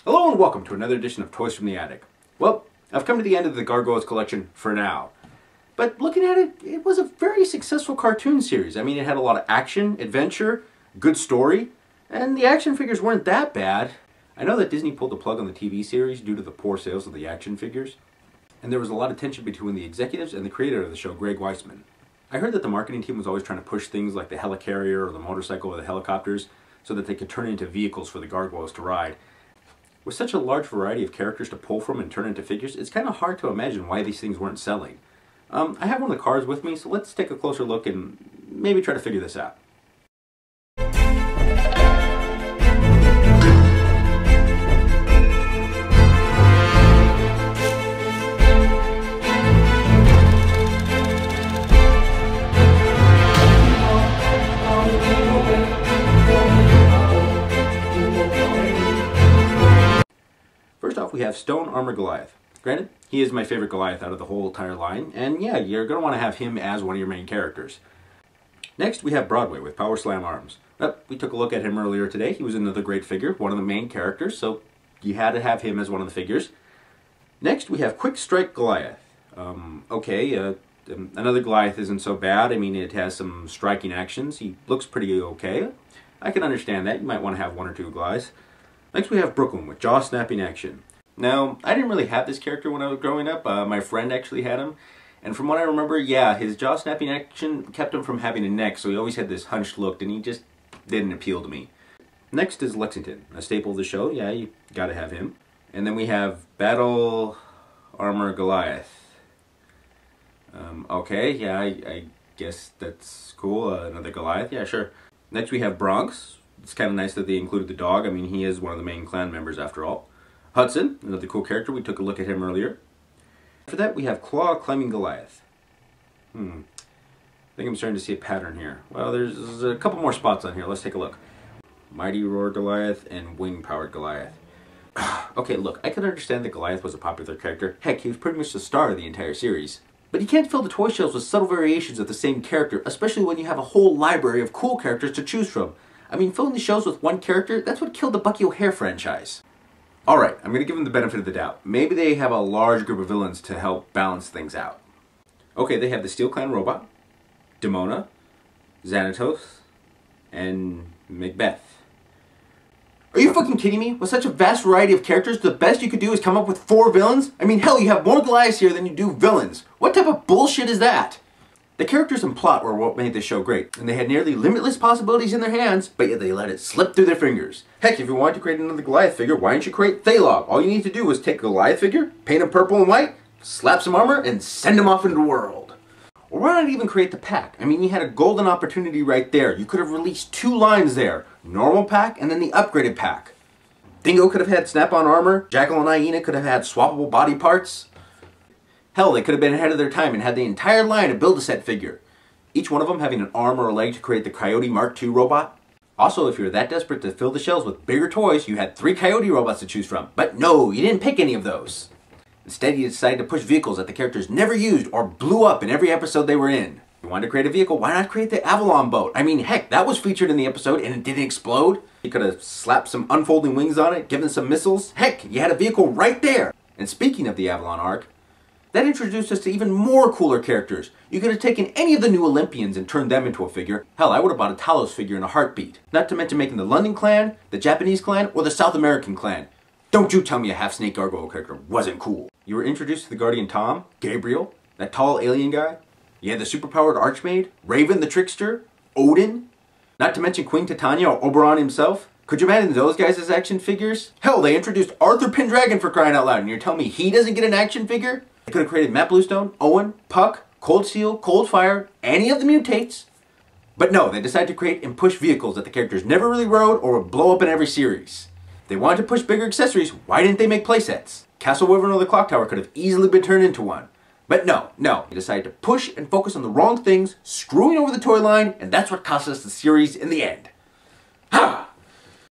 Hello and welcome to another edition of Toys from the Attic. Well, I've come to the end of the Gargoyles collection for now. But looking at it, it was a very successful cartoon series. I mean, it had a lot of action, adventure, good story, and the action figures weren't that bad. I know that Disney pulled the plug on the TV series due to the poor sales of the action figures, and there was a lot of tension between the executives and the creator of the show, Greg Weisman. I heard that the marketing team was always trying to push things like the helicarrier or the motorcycle or the helicopters so that they could turn into vehicles for the gargoyles to ride. With such a large variety of characters to pull from and turn into figures, it's kind of hard to imagine why these things weren't selling. I have one of the cards with me, so let's take a closer look and maybe try to figure this out. First off, we have Stone Armor Goliath. Granted, he is my favorite Goliath out of the whole entire line, and yeah, you're going to want to have him as one of your main characters. Next, we have Broadway with Power Slam arms. We took a look at him earlier today. He was another great figure, one of the main characters, so you had to have him as one of the figures. Next, we have Quick Strike Goliath. Another Goliath isn't so bad. I mean, it has some striking actions. He looks pretty okay. I can understand that. You might want to have one or two Goliaths. Next, we have Brooklyn with Jaw Snapping Action. Now, I didn't really have this character when I was growing up. My friend actually had him. And from what I remember, yeah, his jaw snapping action kept him from having a neck, so he always had this hunched look, and he just didn't appeal to me. Next is Lexington, a staple of the show. Yeah, you gotta have him. And then we have Battle Armor Goliath. I guess that's cool. Another Goliath, yeah, sure. Next we have Bronx. It's kind of nice that they included the dog. I mean, he is one of the main clan members after all. Hudson, another cool character. We took a look at him earlier. After that, we have Claw Climbing Goliath. I think I'm starting to see a pattern here. Well, there's a couple more spots on here. Let's take a look. Mighty Roar Goliath and Wing Powered Goliath. Okay, look, I can understand that Goliath was a popular character. Heck, he was pretty much the star of the entire series. But you can't fill the toy shelves with subtle variations of the same character, especially when you have a whole library of cool characters to choose from. I mean, filling the shelves with one character, that's what killed the Bucky O'Hare franchise. Alright, I'm going to give them the benefit of the doubt. Maybe they have a large group of villains to help balance things out. Okay, they have the Steel Clan Robot, Demona, Xanatos, and Macbeth. Are you fucking kidding me? With such a vast variety of characters, the best you could do is come up with 4 villains? I mean, hell, you have more Goliaths here than you do villains. What type of bullshit is that? The characters and plot were what made this show great, and they had nearly limitless possibilities in their hands, but yet they let it slip through their fingers. Heck, if you wanted to create another Goliath figure, why didn't you create Thalog? All you need to do is take a Goliath figure, paint him purple and white, slap some armor, and send him off into the world. Or why not even create the pack? I mean, you had a golden opportunity right there. You could have released 2 lines there. Normal pack, and then the upgraded pack. Dingo could have had snap-on armor, Jackal and Hyena could have had swappable body parts. Hell, they could have been ahead of their time and had the entire line to Build-A-Set figure. Each one of them having an arm or a leg to create the Coyote Mark II robot. Also, if you were that desperate to fill the shelves with bigger toys, you had 3 Coyote robots to choose from. But no, you didn't pick any of those. Instead, you decided to push vehicles that the characters never used or blew up in every episode they were in. If you wanted to create a vehicle, why not create the Avalon boat? I mean, heck, that was featured in the episode and it didn't explode. You could have slapped some unfolding wings on it, given some missiles. Heck, you had a vehicle right there. And speaking of the Avalon arc, that introduced us to even more cooler characters. You could have taken any of the new Olympians and turned them into a figure. Hell, I would have bought a Talos figure in a heartbeat. Not to mention making the London clan, the Japanese clan, or the South American clan. Don't you tell me a half-snake gargoyle character wasn't cool. You were introduced to the Guardian Tom, Gabriel, that tall alien guy. You had the superpowered Archmaid, Raven the Trickster, Odin. Not to mention Queen Titania or Oberon himself. Could you imagine those guys as action figures? Hell, they introduced Arthur Pendragon for crying out loud, and you're telling me he doesn't get an action figure? They could have created Matt Bluestone, Owen, Puck, Cold Steel, Cold Fire, any of the mutates. But no, they decided to create and push vehicles that the characters never really rode or would blow up in every series. If they wanted to push bigger accessories, why didn't they make playsets? Castle Wyvern or the Clock Tower could have easily been turned into one. But no, they decided to push and focus on the wrong things, screwing over the toy line, and that's what cost us the series in the end. Ha!